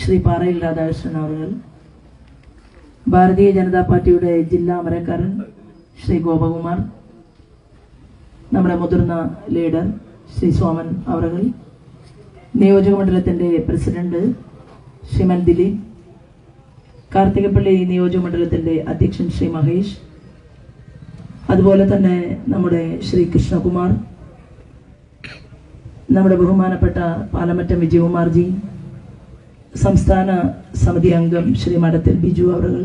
ശ്രീ പാറയിൽ രാധാകൃഷ്ണൻ അവർ, ഭാരതീയ ജനതാ പാർട്ടിയുടെ ജില്ലാ അമരക്കാരൻ ശ്രീ ഗോപകുമാർ, നമ്മുടെ മുതിർന്ന ലീഡർ ശ്രീ സോമൻ അവർ, നിയോജകമണ്ഡലത്തിന്റെ പ്രസിഡന്റ് ശ്രീമൻ ദിലീപ്, കാർത്തികപ്പള്ളി നിയോജകമണ്ഡലത്തിന്റെ അധ്യക്ഷൻ ശ്രീ മഹേഷ്, അതുപോലെ തന്നെ നമ്മുടെ ശ്രീ കൃഷ്ണകുമാർ, നമ്മുടെ ബഹുമാനപ്പെട്ട പാലമറ്റം വിജയകുമാർജി, സംസ്ഥാന സമിതി അംഗം ശ്രീ മഠത്തിൽ ബിജു അവർ,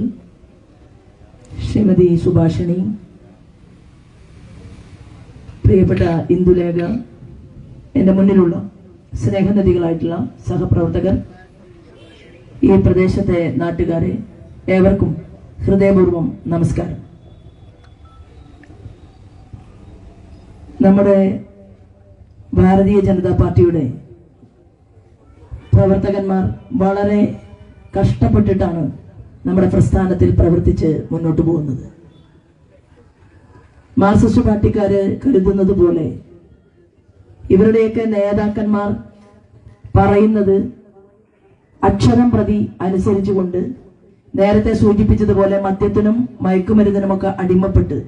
ശ്രീമതി സുഭാഷിണി, പ്രിയപ്പെട്ട ഇന്ദുലേഖ, എൻ്റെ മുന്നിലുള്ള സ്നേഹനദികളായിട്ടുള്ള സഹപ്രവർത്തകർ, ഈ പ്രദേശത്തെ നാട്ടുകാരെ, ഏവർക്കും ഹൃദയപൂർവ്വം നമസ്കാരം. നമ്മുടെ ഭാരതീയ ജനതാ പാർട്ടിയുടെ പ്രവർത്തകന്മാർ വളരെ കഷ്ടപ്പെട്ടിട്ടാണ് നമ്മുടെ പ്രസ്ഥാനത്തിൽ പ്രവർത്തിച്ച് മുന്നോട്ട് പോകുന്നത്. മാർക്സിസ്റ്റ് പാർട്ടിക്കാര് കരുതുന്നത് പോലെ ഇവരുടെയൊക്കെ നേതാക്കന്മാർ പറയുന്നത് അക്ഷരം പ്രതി അനുസരിച്ചുകൊണ്ട്, നേരത്തെ സൂചിപ്പിച്ചതുപോലെ മദ്യത്തിനും മയക്കുമരുന്നിനുമൊക്കെ അടിമപ്പെട്ട്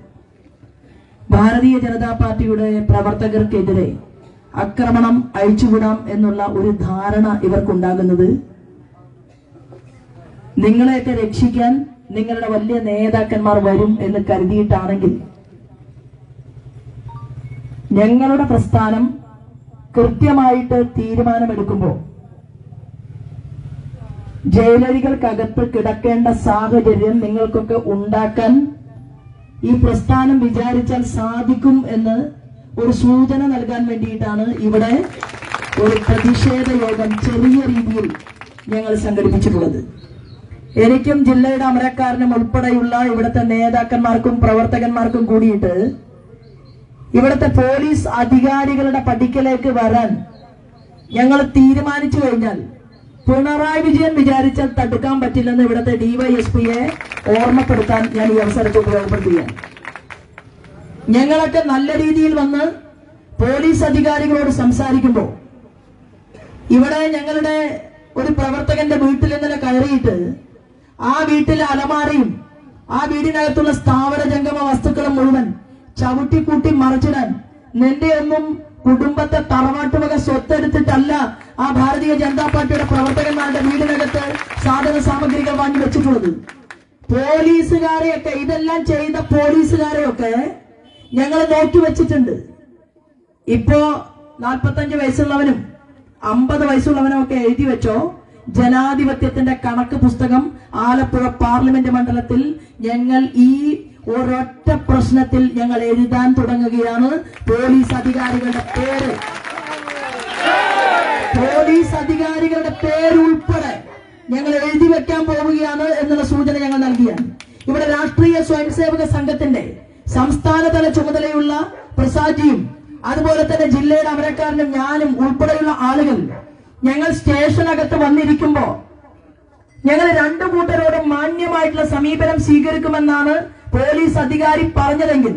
ഭാരതീയ ജനതാ പാർട്ടിയുടെ പ്രവർത്തകർക്കെതിരെ ആക്രമണം അഴിച്ചുവിടാം എന്നുള്ള ഒരു ധാരണ ഇവർക്കുണ്ടാകുന്നത് നിങ്ങളെയൊക്കെ രക്ഷിക്കാൻ നിങ്ങളുടെ വലിയ നേതാക്കന്മാർ വരും എന്ന് കരുതിയിട്ടാണെങ്കിൽ, ഞങ്ങളുടെ പ്രസ്ഥാനം കൃത്യമായിട്ട് തീരുമാനമെടുക്കുമ്പോൾ ജയിലരികൾക്കകത്ത് കിടക്കേണ്ട സാഹചര്യം നിങ്ങൾക്കൊക്കെ ഉണ്ടാക്കാൻ ഈ പ്രസ്ഥാനം വിചാരിച്ചാൽ സാധിക്കും എന്ന് ഒരു സൂചന നൽകാൻ വേണ്ടിയിട്ടാണ് ഇവിടെ ഒരു പ്രതിഷേധ യോഗം ചെറിയ രീതിയിൽ ഞങ്ങൾ സംഘടിപ്പിച്ചിട്ടുള്ളത്. എനിക്കും ജില്ലയുടെ അമരക്കാരനും ഉൾപ്പെടെയുള്ള ഇവിടുത്തെ നേതാക്കന്മാർക്കും പ്രവർത്തകന്മാർക്കും കൂടിയിട്ട് ഇവിടുത്തെ പോലീസ് അധികാരികളുടെ പടിക്കലേക്ക് വരാൻ ഞങ്ങൾ തീരുമാനിച്ചു കഴിഞ്ഞാൽ പിണറായി വിജയൻ വിചാരിച്ചാൽ തടുക്കാൻ പറ്റില്ലെന്ന് ഇവിടുത്തെ ഡിവൈഎസ്പിയെ ഓർമ്മപ്പെടുത്താൻ ഞാൻ ഈ അവസരത്തിൽ ഉപയോഗപ്പെടുത്തുകയാണ്. ഞങ്ങളൊക്കെ നല്ല രീതിയിൽ വന്ന് പോലീസ് അധികാരികളോട് സംസാരിക്കുമ്പോൾ, ഇവിടെ ഞങ്ങളുടെ ഒരു പ്രവർത്തകന്റെ വീട്ടിൽ ഇന്നലെ കയറിയിട്ട് ആ വീട്ടിലെ അലമാരയും ആ വീടിനകത്തുള്ള സ്ഥാവര ജംഗമ വസ്തുക്കളും മുഴുവൻ ചവിട്ടിക്കൂട്ടി മറിച്ചിടാൻ, നിന്റെ ഒന്നും കുടുംബത്തെ തറവാട്ടുവക സ്വത്തെടുത്തിട്ടല്ല ആ ഭാരതീയ ജനതാ പാർട്ടിയുടെ പ്രവർത്തകന്മാരുടെ വീടിനകത്ത് സാധന സാമഗ്രികൾ വാങ്ങി വെച്ചിട്ടുള്ളത്. പോലീസുകാരെയൊക്കെ, ഇതെല്ലാം ചെയ്ത പോലീസുകാരെയൊക്കെ ഞങ്ങൾ നോക്കി വെച്ചിട്ടുണ്ട്. ഇപ്പോ 45 വയസ്സുള്ളവനും 50 വയസ്സുള്ളവനും ഒക്കെ എഴുതി വെച്ചോ, ജനാധിപത്യത്തിന്റെ കണക്ക് പുസ്തകം ആലപ്പുഴ പാർലമെന്റ് മണ്ഡലത്തിൽ ഞങ്ങൾ ഈ ഒരൊറ്റ പ്രശ്നത്തിൽ ഞങ്ങൾ എഴുതാൻ തുടങ്ങുകയാണ്. പോലീസ് അധികാരികളുടെ പേരുൾപ്പെടെ ഞങ്ങൾ എഴുതി വെക്കാൻ പോവുകയാണ് എന്നുള്ള സൂചന ഞങ്ങൾ നൽകിയാണ്. ഇവിടെ രാഷ്ട്രീയ സ്വയംസേവക സംഘത്തിന്റെ സംസ്ഥാനതല ചുമതലയുള്ള പ്രസാദ്ജിയും അതുപോലെ തന്നെ ജില്ലയുടെ അമരക്കാരനും ഞാനും ഉൾപ്പെടെയുള്ള ആളുകൾ ഞങ്ങൾ സ്റ്റേഷനകത്ത് വന്നിരിക്കുമ്പോ ഞങ്ങൾ രണ്ടു കൂട്ടരോടും മാന്യമായിട്ടുള്ള സമീപനം സ്വീകരിക്കുമെന്നാണ് പോലീസ് അധികാരി പറഞ്ഞതെങ്കിൽ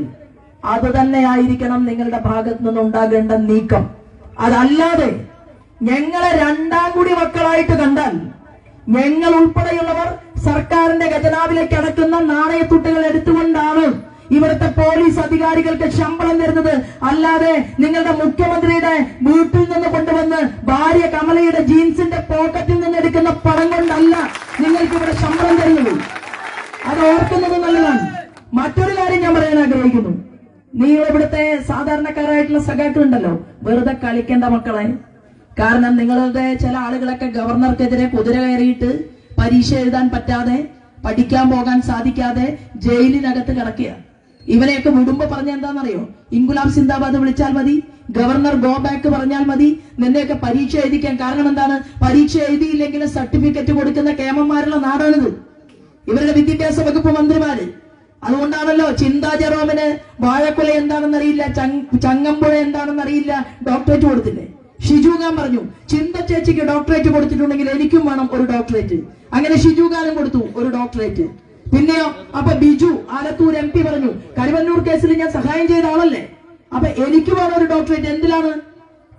അത് തന്നെ ആയിരിക്കണം നിങ്ങളുടെ ഭാഗത്ത് നിന്നുണ്ടാകേണ്ട നീക്കം. അതല്ലാതെ ഞങ്ങളെ രണ്ടാം കൂടി മക്കളായിട്ട് കണ്ടാൽ, ഞങ്ങൾ ഉൾപ്പെടെയുള്ളവർ സർക്കാരിന്റെ ഖജനാവിലേക്ക് അടക്കുന്ന നാണയത്തുട്ടുകൾ എടുത്തുകൊണ്ടാണ് ഇവിടുത്തെ പോലീസ് അധികാരികൾക്ക് ശമ്പളം തരുന്നത്. അല്ലാതെ നിങ്ങളുടെ മുഖ്യമന്ത്രിയുടെ വീട്ടിൽ നിന്ന് കൊണ്ടുവന്ന് ഭാര്യ കമലയുടെ ജീൻസിന്റെ പോക്കറ്റിൽ നിന്ന് എടുക്കുന്ന പണം കൊണ്ടല്ല നിങ്ങൾക്ക് ഇവിടെ ശമ്പളം തരുന്നത്. അത് ഓർക്കുന്നത് നല്ലതാണ്. മറ്റൊരു കാര്യം ഞാൻ പറയാൻ ആഗ്രഹിക്കുന്നു. നിങ്ങൾ ഇവിടുത്തെ സാധാരണക്കാരായിട്ടുള്ള സഖാക്കളുണ്ടല്ലോ, വെറുതെ കളിക്കേണ്ട മക്കളെ. കാരണം നിങ്ങളുടെ ചില ആളുകളൊക്കെ ഗവർണർക്കെതിരെ കുതിര കയറിയിട്ട് പരീക്ഷ എഴുതാൻ പറ്റാതെ, പഠിക്കാൻ പോകാൻ സാധിക്കാതെ ജയിലിനകത്ത് കിടക്കുക. ഇവരെയൊക്കെ വിടുമ്പോ പറഞ്ഞ എന്താണെന്നറിയോ? ഇൻകുലാബ് സിന്ദാബാദ് വിളിച്ചാൽ മതി, ഗവർണർ ഗോ ബാക്ക് പറഞ്ഞാൽ മതി, നിന്നെയൊക്കെ പരീക്ഷ എഴുതിക്കാൻ. കാരണം എന്താണ്? പരീക്ഷ എഴുതിയില്ലെങ്കിലും സർട്ടിഫിക്കറ്റ് കൊടുക്കുന്ന കേമന്മാരുള്ള നാടാണിത്, ഇവരുടെ വിദ്യാഭ്യാസ വകുപ്പ് മന്ത്രിമാര്. അതുകൊണ്ടാണല്ലോ ചിന്താ ജെറോമിന് വാഴക്കുല എന്താണെന്നറിയില്ല, ചങ്ങമ്പുഴ എന്താണെന്നറിയില്ല, ഡോക്ടറേറ്റ് കൊടുത്തില്ലേ? ഷിജു ഖാൻ പറഞ്ഞു, ചിന്ത ചേച്ചിക്ക് ഡോക്ടറേറ്റ് കൊടുത്തിട്ടുണ്ടെങ്കിൽ എനിക്കും വേണം ഒരു ഡോക്ടറേറ്റ്. അങ്ങനെ ഷിജു ഖാനും കൊടുത്തു ഒരു ഡോക്ടറേറ്റ്. പിന്നെയോ അപ്പൊ ബിജു ആലത്തൂർ MP പറഞ്ഞു, കരുവന്നൂർ കേസിൽ ഞാൻ സഹായം ചെയ്ത ആളല്ലേ, അപ്പൊ എനിക്ക് വേണം ഒരു ഡോക്ടറേറ്റ്. എന്തിലാണ്?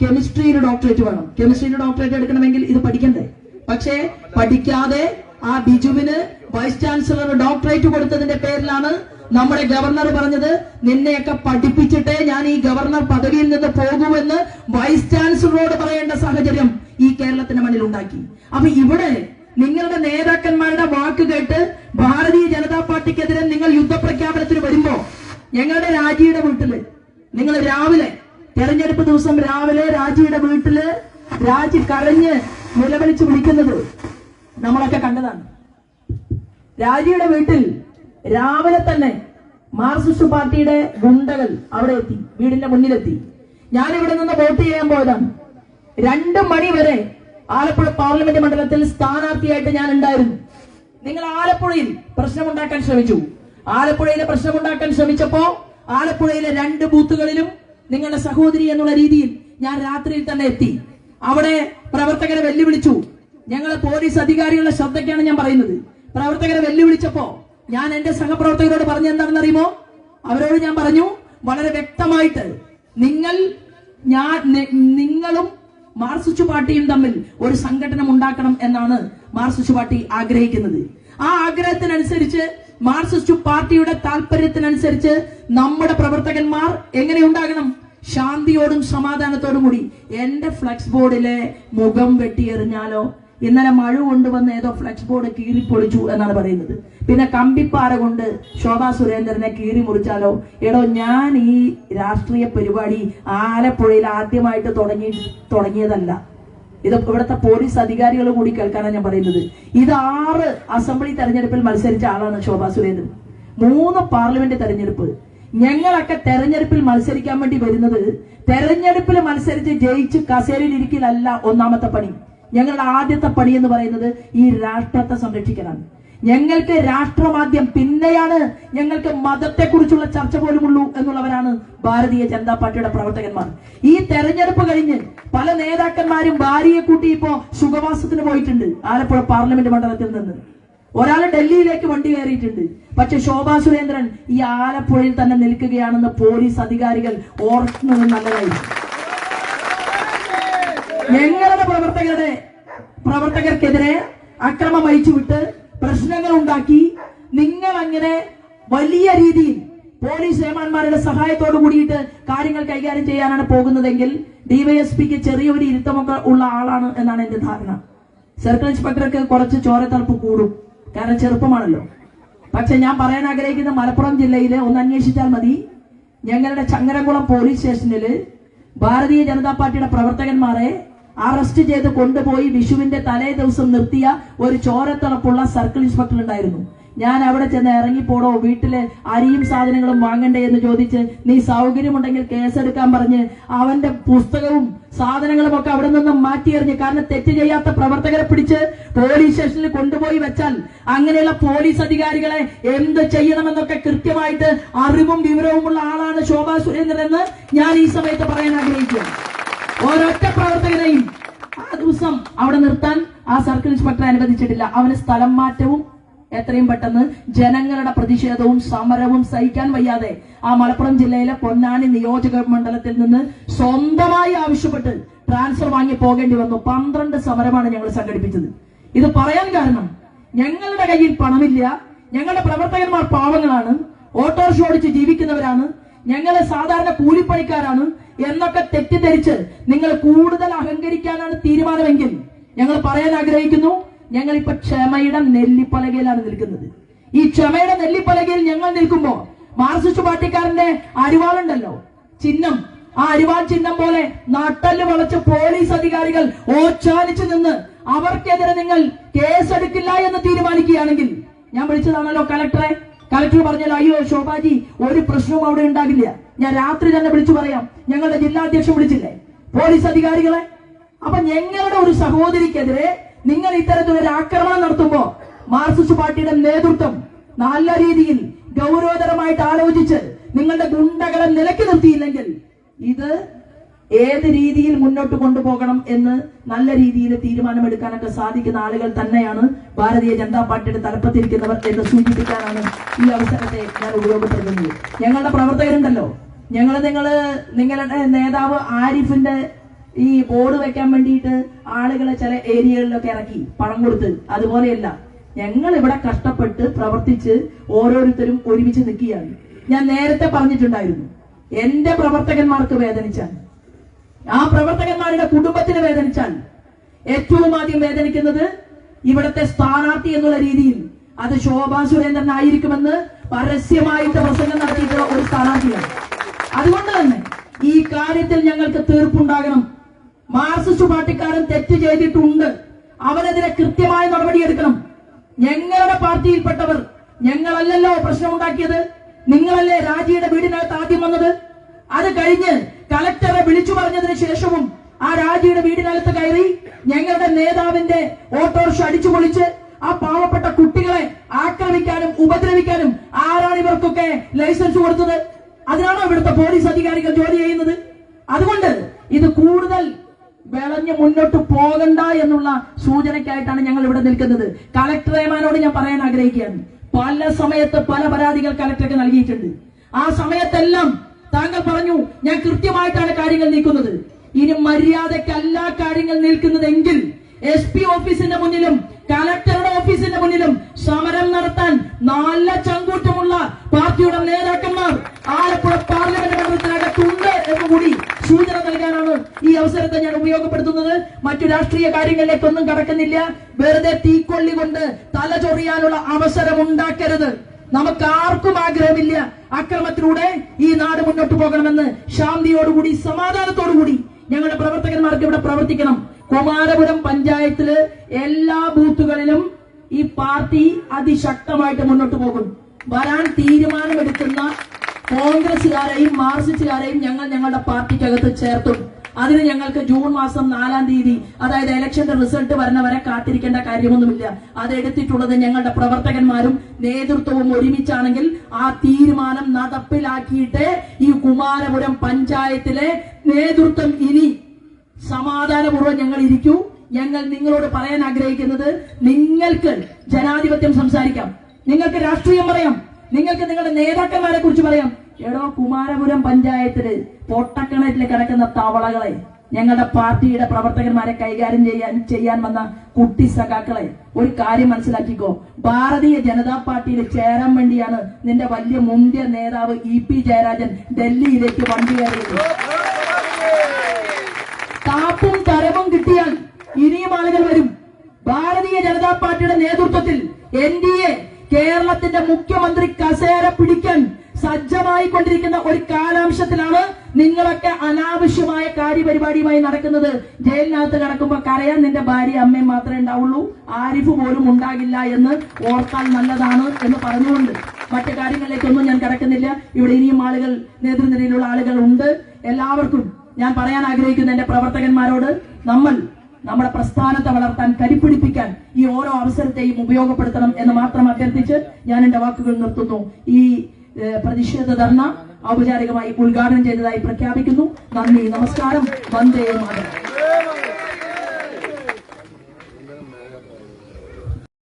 കെമിസ്ട്രിയിൽ ഡോക്ടറേറ്റ് വേണം. കെമിസ്ട്രിയിൽ ഡോക്ടറേറ്റ് എടുക്കണമെങ്കിൽ ഇത് പഠിക്കണ്ടേ? പക്ഷേ പഠിക്കാതെ ആ ബിജുവിന് വൈസ് ചാൻസലർ ഡോക്ടറേറ്റ് കൊടുത്തതിന്റെ പേരിലാണ് നമ്മുടെ ഗവർണർ പറഞ്ഞത്, നിന്നെയൊക്കെ പഠിപ്പിച്ചിട്ടേ ഞാൻ ഈ ഗവർണർ പദവിയിൽ നിന്ന് പോകുമെന്ന് വൈസ് ചാൻസലറോട് പറയേണ്ട സാഹചര്യം ഈ കേരളത്തിന്റെ മണ്ണിൽ ഉണ്ടാക്കി. അപ്പൊ ഇവിടെ നിങ്ങളുടെ നേതാക്കന്മാരുടെ വാക്ക് കേട്ട് ഭാരതീയ ജനതാ പാർട്ടിക്കെതിരെ നിങ്ങൾ യുദ്ധപ്രഖ്യാപനത്തിന് വരുമ്പോ ഞങ്ങളുടെ രാജിയുടെ വീട്ടില് നിങ്ങൾ രാവിലെ തെരഞ്ഞെടുപ്പ് ദിവസം രാവിലെ രാജിയുടെ വീട്ടില് രാജി കരഞ്ഞ് നിലവിളിച്ച് വിളിക്കുന്നത് നമ്മളൊക്കെ കണ്ടതാണ്. രാജിയുടെ വീട്ടിൽ രാവിലെ തന്നെ മാർക്സിസ്റ്റ് പാർട്ടിയുടെ ഗുണ്ടകൾ അവിടെ എത്തി, വീടിന്റെ മുന്നിലെത്തി. ഞാൻ ഇവിടെ നിന്ന് വോട്ട് ചെയ്യാൻ പോയതാണ്. 2 മണി വരെ ആലപ്പുഴ പാർലമെന്റ് മണ്ഡലത്തിൽ സ്ഥാനാർത്ഥിയായിട്ട് ഞാൻ ഉണ്ടായിരുന്നു. നിങ്ങൾ ആലപ്പുഴയിൽ പ്രശ്നമുണ്ടാക്കാൻ ശ്രമിച്ചു. ആലപ്പുഴയിലെ പ്രശ്നമുണ്ടാക്കാൻ ശ്രമിച്ചപ്പോ ആലപ്പുഴയിലെ 2 ബൂത്തുകളിലും നിങ്ങളുടെ സഹോദരി എന്നുള്ള രീതിയിൽ ഞാൻ രാത്രിയിൽ തന്നെ എത്തി. അവിടെ പ്രവർത്തകരെ വെല്ലുവിളിച്ചു. ഞങ്ങൾ പോലീസ് അധികാരികളുടെ ശ്രദ്ധയ്ക്കാണ് ഞാൻ പറയുന്നത്. പ്രവർത്തകരെ വെല്ലുവിളിച്ചപ്പോ ഞാൻ എന്റെ സഹപ്രവർത്തകരോട് പറഞ്ഞ എന്താണെന്ന് അറിയുമോ? അവരോട് ഞാൻ പറഞ്ഞു, വളരെ വ്യക്തമായിട്ട് നിങ്ങളും മാർക്സിസ്റ്റ് പാർട്ടിയും തമ്മിൽ ഒരു സംഘടന ഉണ്ടാക്കണം എന്നാണ് മാർക്സിസ്റ്റ് പാർട്ടി ആഗ്രഹിക്കുന്നത്. ആ ആഗ്രഹത്തിനനുസരിച്ച് മാർക്സിസ്റ്റ് പാർട്ടിയുടെ താല്പര്യത്തിനനുസരിച്ച് നമ്മുടെ പ്രവർത്തകന്മാർ എങ്ങനെ ഉണ്ടാകണം? ശാന്തിയോടും സമാധാനത്തോടും കൂടി. എന്റെ ഫ്ലെക്സ് ബോർഡിലെ മുഖം വെട്ടിയെറിഞ്ഞാലോ? ഇന്നലെ മഴ കൊണ്ടുവന്ന് ഏതോ ഫ്ലെക്സ് ബോർഡ് കീറിപ്പൊളിച്ചു എന്നാണ് പറയുന്നത്. പിന്നെ കമ്പിപ്പാറ കൊണ്ട് ശോഭാ സുരേന്ദ്രനെ കീറി മുറിച്ചാലോ? എടോ, ഞാൻ ഈ രാഷ്ട്രീയ പരിപാടി ആലപ്പുഴയിൽ ആദ്യമായിട്ട് തുടങ്ങിയതല്ല. ഇത് ഇവിടുത്തെ പോലീസ് അധികാരികൾ കൂടി കേൾക്കാനാണ് ഞാൻ പറയുന്നത്. ഇത് 6 അസംബ്ലി തെരഞ്ഞെടുപ്പിൽ മത്സരിച്ച ആളാണ് ശോഭാ സുരേന്ദ്രൻ. 3 പാർലമെന്റ് തെരഞ്ഞെടുപ്പ്. ഞങ്ങളൊക്കെ തെരഞ്ഞെടുപ്പിൽ മത്സരിക്കാൻ വേണ്ടി വരുന്നത് തെരഞ്ഞെടുപ്പിൽ മത്സരിച്ച് ജയിച്ച് കസേരയിൽ ഇരിക്കലല്ല ഒന്നാമത്തെ പണി. ഞങ്ങളുടെ ആദ്യത്തെ പണി എന്ന് പറയുന്നത് ഈ രാഷ്ട്രത്തെ സംരക്ഷിക്കലാണ്. ഞങ്ങൾക്ക് രാഷ്ട്രമാദ്യം, പിന്നെയാണ് ഞങ്ങൾക്ക് മതത്തെക്കുറിച്ചുള്ള ചർച്ച പോലുമുള്ളൂ എന്നുള്ളവരാണ് ഭാരതീയ ജനതാ പാർട്ടിയുടെ പ്രവർത്തകന്മാർ. ഈ തെരഞ്ഞെടുപ്പ് കഴിഞ്ഞ് പല നേതാക്കന്മാരും ഭാര്യയെ കൂട്ടി ഇപ്പോ സുഖവാസത്തിന് പോയിട്ടുണ്ട് ആലപ്പുഴ പാർലമെന്റ് മണ്ഡലത്തിൽ നിന്ന്. ഒരാൾ ഡൽഹിയിലേക്ക് വണ്ടി കയറിയിട്ടുണ്ട്. പക്ഷെ ശോഭാ സുരേന്ദ്രൻ ഈ ആലപ്പുഴയിൽ തന്നെ നിൽക്കുകയാണെന്ന് പോലീസ് അധികാരികൾ ഓർക്കുന്നത് നല്ലതായിരുന്നു. ഞങ്ങളുടെ പ്രവർത്തകർക്കെതിരെ അക്രമം അഴിച്ചുവിട്ട് പ്രശ്നങ്ങൾ ഉണ്ടാക്കി നിങ്ങൾ അങ്ങനെ വലിയ രീതിയിൽ പോലീസ് ഏമാന്മാരുടെ സഹായത്തോട് കൂടിയിട്ട് കാര്യങ്ങൾ കൈകാര്യം ചെയ്യാനാണ് പോകുന്നതെങ്കിൽ ഡിവൈഎസ്പിക്ക് ചെറിയൊരു ഇരുത്തമൊക്കെ ഉള്ള ആളാണ് എന്നാണ് എന്റെ ധാരണ. സർക്കിൾ ഇൻസ്പെക്ടർക്ക് കുറച്ച് ചോരത്തളപ്പ് കൂടും, കാരണം ചെറുപ്പമാണല്ലോ. പക്ഷെ ഞാൻ പറയാൻ ആഗ്രഹിക്കുന്ന മലപ്പുറം ജില്ലയില് ഒന്ന് അന്വേഷിച്ചാൽ മതി. ഞങ്ങളുടെ ചങ്ങരംകുളം പോലീസ് സ്റ്റേഷനില് ഭാരതീയ ജനതാ പാർട്ടിയുടെ പ്രവർത്തകന്മാരെ അറസ്റ്റ് ചെയ്ത് കൊണ്ടുപോയി വിഷുവിന്റെ തലേ ദിവസം നിർത്തിയ ഒരു ചോരത്തിളപ്പുള്ള സർക്കിൾ ഇൻസ്പെക്ടർ ഉണ്ടായിരുന്നു. ഞാൻ അവിടെ ചെന്ന് ഇറങ്ങിപ്പോടോ, വീട്ടില് അരിയും സാധനങ്ങളും വാങ്ങണ്ടേ എന്ന് ചോദിച്ച് നീ സൗകര്യമുണ്ടെങ്കിൽ കേസെടുക്കാൻ പറഞ്ഞ് അവന്റെ പുസ്തകവും സാധനങ്ങളും ഒക്കെ അവിടെ നിന്ന് മാറ്റിയെറിഞ്ഞ്, കാരണം തെറ്റ് ചെയ്യാത്ത പ്രവർത്തകരെ പിടിച്ച് പോലീസ് സ്റ്റേഷനിൽ കൊണ്ടുപോയി വെച്ചാൽ അങ്ങനെയുള്ള പോലീസ് അധികാരികളെ എന്ത് ചെയ്യണമെന്നൊക്കെ കൃത്യമായിട്ട് അറിവും വിവരവുമുള്ള ആളാണ് ശോഭാ സുരേന്ദ്രൻ എന്ന് ഞാൻ ഈ സമയത്ത് പറയാൻ ആഗ്രഹിക്കുകയാണ്. ഒരൊറ്റ പ്രവർത്തകനെയും ആ ദിവസം അവിടെ നിർത്താൻ ആ സർക്കിൾ ഇൻസ്പെക്ടർ അനുവദിച്ചിട്ടില്ല. അവന് സ്ഥലം മാറ്റവും എത്രയും പെട്ടെന്ന് ജനങ്ങളുടെ പ്രതിഷേധവും സമരവും സഹിക്കാൻ വയ്യാതെ ആ മലപ്പുറം ജില്ലയിലെ പൊന്നാനി നിയോജക മണ്ഡലത്തിൽ നിന്ന് സ്വന്തമായി ആവശ്യപ്പെട്ട് ട്രാൻസ്ഫർ വാങ്ങി പോകേണ്ടി വന്നു. 12 സമരമാണ് ഞങ്ങൾ സംഘടിപ്പിച്ചത്. ഇത് പറയാൻ കാരണം ഞങ്ങളുടെ കയ്യിൽ പണമില്ല, ഞങ്ങളുടെ പ്രവർത്തകന്മാർ പാവങ്ങളാണ്, ഓട്ടോറിക്ഷ ഓടിച്ച് ജീവിക്കുന്നവരാണ്, ഞങ്ങള് സാധാരണ കൂലിപ്പണിക്കാരാണ് എന്നൊക്കെ തെറ്റിദ്ധരിച്ച് നിങ്ങൾ കൂടുതൽ അഹങ്കരിക്കാനാണ് തീരുമാനമെങ്കിൽ ഞങ്ങൾ പറയാൻ ആഗ്രഹിക്കുന്നു, ഞങ്ങളിപ്പോ ക്ഷമയുടെ നെല്ലിപ്പലകയിലാണ് നിൽക്കുന്നത്. ഈ ക്ഷമയുടെ നെല്ലിപ്പലകയിൽ ഞങ്ങൾ നിൽക്കുമ്പോ മാർക്സിസ്റ്റ് പാർട്ടിക്കാരന്റെ അരിവാളുണ്ടല്ലോ ചിഹ്നം, ആ അരിവാൾ ചിഹ്നം പോലെ നട്ടല് വളച്ച് പോലീസ് അധികാരികൾ ഓച്ചാനിച്ചു നിന്ന് അവർക്കെതിരെ നിങ്ങൾ കേസെടുക്കില്ല എന്ന് തീരുമാനിക്കുകയാണെങ്കിൽ, ഞാൻ വിളിച്ചതാണല്ലോ കളക്ടർ പറഞ്ഞല്ലോ, അയ്യോ ശോഭാജി ഒരു പ്രശ്നവും അവിടെ ഉണ്ടാകില്ല. ഞാൻ രാത്രി തന്നെ വിളിച്ചു പറയാം, ഞങ്ങളുടെ ജില്ലാ അധ്യക്ഷൻ വിളിച്ചില്ലേ പോലീസ് അധികാരികളെ. അപ്പൊ ഞങ്ങളുടെ ഒരു സഹോദരിക്കെതിരെ നിങ്ങൾ ഇത്തരത്തിലൊരു ആക്രമണം നടത്തുമ്പോ മാർക്സിസ്റ്റ് പാർട്ടിയുടെ നേതൃത്വം നല്ല രീതിയിൽ ഗൗരവതരമായിട്ട് ആലോചിച്ച് നിങ്ങളുടെ ഗുണ്ടകളെ നിലയ്ക്ക് നിർത്തിയില്ലെങ്കിൽ ഇത് ഏത് രീതിയിൽ മുന്നോട്ട് കൊണ്ടുപോകണം എന്ന് നല്ല രീതിയിൽ തീരുമാനമെടുക്കാനൊക്കെ സാധിക്കുന്ന ആളുകൾ തന്നെയാണ് ഭാരതീയ ജനതാ പാർട്ടിയുടെ തലപ്പത്തിരിക്കുന്നവർ എന്ന് സൂചിപ്പിക്കാനാണ് ഈ അവസരത്തെ ഞാൻ ഉപയോഗപ്പെടുത്തുന്നത്. ഞങ്ങളുടെ പ്രവർത്തകരുണ്ടല്ലോ, നിങ്ങളുടെ നേതാവ് ആരിഫിന്റെ ഈ ബോർഡ് വെക്കാൻ വേണ്ടിയിട്ട് ആളുകളെ ചില ഏരിയകളിലൊക്കെ ഇറക്കി പണം കൊടുത്ത്. അതുപോലെയല്ല, ഞങ്ങൾ ഇവിടെ കഷ്ടപ്പെട്ട് പ്രവർത്തിച്ച് ഓരോരുത്തരും ഒരുമിച്ച് നിൽക്കുകയാണ്. ഞാൻ നേരത്തെ പറഞ്ഞിട്ടുണ്ടായിരുന്നു, എന്റെ പ്രവർത്തകന്മാർക്ക് വേദനിച്ചാൽ, ആ പ്രവർത്തകന്മാരുടെ കുടുംബത്തിന് വേദനിച്ചാൽ, ഏറ്റവും ആദ്യം വേദനിക്കുന്നത് ഇവിടത്തെ സ്ഥാനാർത്ഥി എന്നുള്ള രീതിയിൽ അത് ശോഭാ സുരേന്ദ്രൻ ആയിരിക്കുമെന്ന് പരസ്യമായിട്ട് പ്രസംഗം നടത്തിയിട്ടുള്ള ഒരു സ്ഥാനാർത്ഥിയാണ്. അതുകൊണ്ട് തന്നെ ഈ കാര്യത്തിൽ ഞങ്ങൾക്ക് തീർപ്പുണ്ടാകണം. മാർക്സിസ്റ്റ് പാർട്ടിക്കാരൻ തെറ്റ് ചെയ്തിട്ടുണ്ട്, അവനെതിരെ കൃത്യമായ നടപടിയെടുക്കണം. ഞങ്ങളുടെ പാർട്ടിയിൽപ്പെട്ടവർ, ഞങ്ങളല്ലല്ലോ പ്രശ്നമുണ്ടാക്കിയത്, നിങ്ങളല്ലേ രാജിയുടെ വീടിനകത്ത് ആദ്യം വന്നത്. അത് കഴിഞ്ഞ് കളക്ടറെ വിളിച്ചു പറഞ്ഞതിന് ശേഷവും ആ രാജിയുടെ വീടിനകത്ത് കയറി ഞങ്ങളുടെ നേതാവിന്റെ ഓട്ടോറിക്ഷ അടിച്ചു പൊളിച്ച് ആ പാവപ്പെട്ട കുട്ടികളെ ആക്രമിക്കാനും ഉപദ്രവിക്കാനും ആരാണ് ഇവർക്കൊക്കെ ലൈസൻസ് കൊടുത്തത്? അതിനാണോ ഇവിടുത്തെ പോലീസ് അധികാരികൾ ജോലി ചെയ്യുന്നത്? അതുകൊണ്ട് ഇത് കൂടുതൽ വിളഞ്ഞ് മുന്നോട്ട് പോകണ്ട എന്നുള്ള സൂചനയ്ക്കായിട്ടാണ് ഞങ്ങൾ ഇവിടെ നിൽക്കുന്നത്. കളക്ടറേമാനോട് ഞാൻ പറയാൻ ആഗ്രഹിക്കുകയാണ്, പല സമയത്ത് പല പരാതികൾ കളക്ടർക്ക് നൽകിയിട്ടുണ്ട്. ആ സമയത്തെല്ലാം താങ്കൾ പറഞ്ഞു ഞാൻ കൃത്യമായിട്ടാണ് കാര്യങ്ങൾ നീക്കുന്നത്. ഇനി മര്യാദക്കല്ല കാര്യങ്ങൾ നിൽക്കുന്നതെങ്കിൽ SP ഓഫീസിന്റെ മുന്നിലും കളക്ടറുടെ ഓഫീസിന്റെ മുന്നിലും സമരം നടത്താൻ നല്ല ചങ്കൂറ്റമുള്ള പാർട്ടിയുടെ നേതാക്കന്മാർ ആലപ്പുഴ പാർലമെന്റ് മണ്ഡലത്തിനകത്തുണ്ട് എന്നുകൂടി സൂചന നൽകാനാണ് ഈ അവസരത്തെ ഞാൻ ഉപയോഗപ്പെടുത്തുന്നത്. മറ്റു രാഷ്ട്രീയ കാര്യങ്ങളിലേക്കൊന്നും കടക്കുന്നില്ല. വെറുതെ തീക്കൊള്ളി കൊണ്ട് തല ചൊറിയാനുള്ള അവസരം ഉണ്ടാക്കരുത്. നമുക്ക് ആർക്കും ആഗ്രഹമില്ല അക്രമത്തിലൂടെ ഈ നാട് മുന്നോട്ട് പോകണമെന്ന്. ശാന്തിയോടുകൂടി സമാധാനത്തോടുകൂടി ഞങ്ങളുടെ പ്രവർത്തകന്മാർക്ക് ഇവിടെ പ്രവർത്തിക്കണം. കുമാരപുരം പഞ്ചായത്തില് എല്ലാ ബൂത്തുകളിലും ഈ പാർട്ടി അതിശക്തമായിട്ട് മുന്നോട്ട് പോകും. വരാൻ തീരുമാനമെടുക്കുന്ന കോൺഗ്രസുകാരെയും മാർക്സിസ്റ്റുകാരെയും ഞങ്ങൾ ഞങ്ങളുടെ പാർട്ടിക്കകത്ത് ചേർത്തും. അതിന് ഞങ്ങൾക്ക് ജൂൺ മാസം 4-ാം തീയതി, അതായത് ഇലക്ഷന്റെ റിസൾട്ട് വരുന്നവരെ കാത്തിരിക്കേണ്ട കാര്യമൊന്നുമില്ല. അതെടുത്തിട്ടുള്ളത് ഞങ്ങളുടെ പ്രവർത്തകന്മാരും നേതൃത്വവും ഒരുമിച്ചാണെങ്കിൽ ആ തീരുമാനം നടപ്പിലാക്കിയിട്ട് ഈ കുമാരപുരം പഞ്ചായത്തിലെ നേതൃത്വം ഇനി സമാധാനപൂർവ്വം ഞങ്ങൾ ഇരിക്കൂ. ഞങ്ങൾ നിങ്ങളോട് പറയാൻ ആഗ്രഹിക്കുന്നത്, നിങ്ങൾക്ക് ജനാധിപത്യം സംസാരിക്കാം, നിങ്ങൾക്ക് രാഷ്ട്രീയം പറയാം, നിങ്ങൾക്ക് നിങ്ങളുടെ നേതാക്കന്മാരെ കുറിച്ച് പറയാം. എടോ, കുമാരപുരം പഞ്ചായത്തില് പൊട്ടക്കിണറ്റിൽ കിടക്കുന്ന തവളകളെ, ഞങ്ങളുടെ പാർട്ടിയുടെ പ്രവർത്തകന്മാരെ കൈകാര്യം ചെയ്യാൻ വന്ന കുട്ടി സഖാക്കളെ, ഒരു കാര്യം മനസ്സിലാക്കിക്കോ. ഭാരതീയ ജനതാ പാർട്ടിയിൽ ചേരാൻ വേണ്ടിയാണ് നിന്റെ വലിയ മുന്തിയ നേതാവ് EP ജയരാജൻ ഡൽഹിയിലേക്ക് വണ്ടി കയറിയത്. താപ്പും തരവും കിട്ടിയാൽ ഇനിയും ആളുകൾ വരും. ഭാരതീയ ജനതാ പാർട്ടിയുടെ നേതൃത്വത്തിൽ NDA കേരളത്തിന്റെ മുഖ്യമന്ത്രി കസേര പിടിക്കാൻ സജ്ജമായി കൊണ്ടിരിക്കുന്ന ഒരു കാലാംശത്തിലാണ് നിങ്ങളൊക്കെ അനാവശ്യമായ കാര്യപരിപാടിയുമായി നടക്കുന്നത്. ജയിലിനകത്ത് കിടക്കുമ്പോ കരയാൻ നിന്റെ ഭാര്യ അമ്മയും മാത്രമേ ഉണ്ടാവുള്ളൂ, ആരിഫ് പോലും ഉണ്ടാകില്ല എന്ന് ഓർത്താൽ നല്ലതാണ് എന്ന് പറഞ്ഞുകൊണ്ട് മറ്റു കാര്യങ്ങളിലേക്കൊന്നും ഞാൻ കിടക്കുന്നില്ല. ഇവിടെ ഇനിയും ആളുകൾ, നേതൃനിരയിലുള്ള ആളുകൾ ഉണ്ട്. എല്ലാവർക്കും ഞാൻ പറയാൻ ആഗ്രഹിക്കുന്ന എന്റെ പ്രവർത്തകന്മാരോട്, നമ്മുടെ പ്രസ്ഥാനത്തെ വളർത്താൻ, കരുപ്പിടിപ്പിക്കാൻ ഈ ഓരോ അവസരത്തെയും ഉപയോഗപ്പെടുത്തണം എന്ന് മാത്രം അഭ്യർത്ഥിച്ച് ഞാൻ എന്റെ വാക്കുകൾ നിർത്തുന്നു. ഈ പ്രതിഷേധ ധർണ ഔപചാരികമായി ഉദ്ഘാടനം ചെയ്തതായി പ്രഖ്യാപിക്കുന്നു. നന്ദി, നമസ്കാരം. വന്ദേ മാതരം.